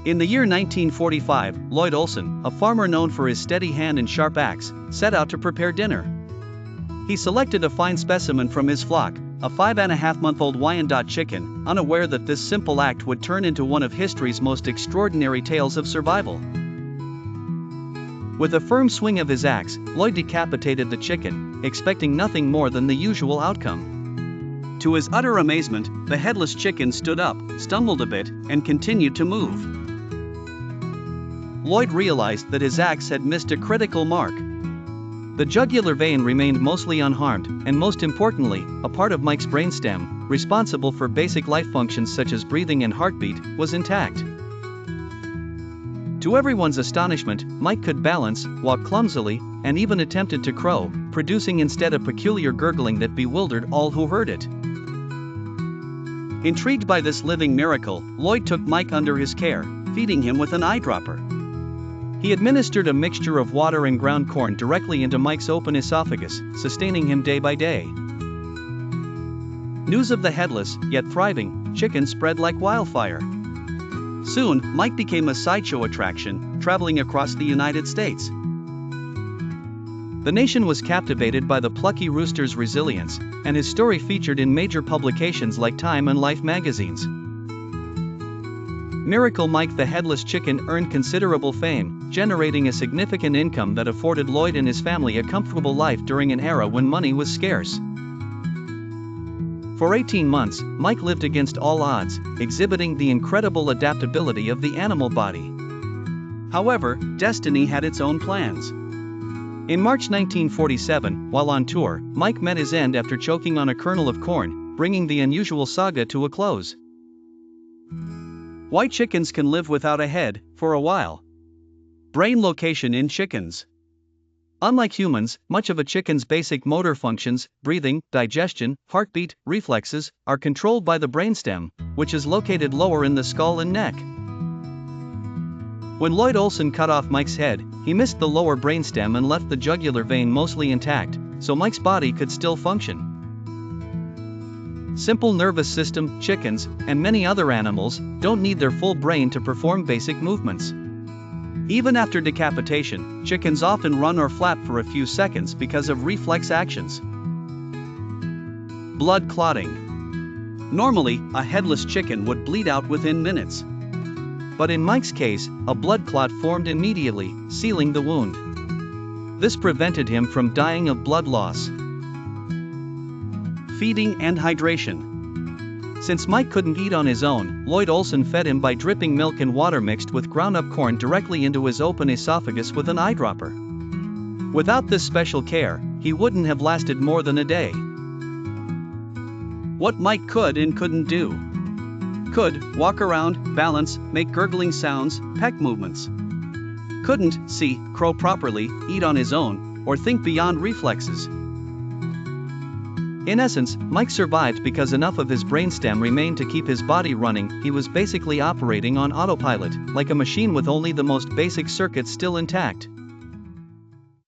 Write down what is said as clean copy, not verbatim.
In the year 1945, Lloyd Olson, a farmer known for his steady hand and sharp axe, set out to prepare dinner. He selected a fine specimen from his flock, a 5.5-month-old Wyandotte chicken, unaware that this simple act would turn into one of history's most extraordinary tales of survival. With a firm swing of his axe, Lloyd decapitated the chicken, expecting nothing more than the usual outcome. To his utter amazement, the headless chicken stood up, stumbled a bit, and continued to move. Lloyd realized that his axe had missed a critical mark. The jugular vein remained mostly unharmed, and most importantly, a part of Mike's brainstem, responsible for basic life functions such as breathing and heartbeat, was intact. To everyone's astonishment, Mike could balance, walk clumsily, and even attempted to crow, producing instead a peculiar gurgling that bewildered all who heard it. Intrigued by this living miracle, Lloyd took Mike under his care, feeding him with an eyedropper. He administered a mixture of water and ground corn directly into Mike's open esophagus, sustaining him day by day. News of the headless, yet thriving, chicken spread like wildfire. Soon, Mike became a sideshow attraction, traveling across the United States. The nation was captivated by the plucky rooster's resilience, and his story featured in major publications like Time and Life magazines. Miracle Mike the Headless Chicken earned considerable fame, generating a significant income that afforded Lloyd and his family a comfortable life during an era when money was scarce. For 18 months, Mike lived against all odds, exhibiting the incredible adaptability of the animal body. However, destiny had its own plans. In March 1947, while on tour, Mike met his end after choking on a kernel of corn, bringing the unusual saga to a close. Why chickens can live without a head, for a while. Brain location in chickens. Unlike humans, much of a chicken's basic motor functions, breathing, digestion, heartbeat, reflexes, are controlled by the brainstem, which is located lower in the skull and neck. When Lloyd Olson cut off Mike's head, he missed the lower brainstem and left the jugular vein mostly intact, so Mike's body could still function. Simple nervous system, chickens, and many other animals, don't need their full brain to perform basic movements. Even after decapitation, chickens often run or flap for a few seconds because of reflex actions. Blood clotting. Normally, a headless chicken would bleed out within minutes. But in Mike's case, a blood clot formed immediately, sealing the wound. This prevented him from dying of blood loss. Feeding and hydration. Since Mike couldn't eat on his own, Lloyd Olson fed him by dripping milk and water mixed with ground-up corn directly into his open esophagus with an eyedropper. Without this special care, he wouldn't have lasted more than a day. What Mike could and couldn't do. Could walk around, balance, make gurgling sounds, peck movements. Couldn't see, crow properly, eat on his own, or think beyond reflexes. In essence, Mike survived because enough of his brainstem remained to keep his body running. He was basically operating on autopilot, like a machine with only the most basic circuits still intact.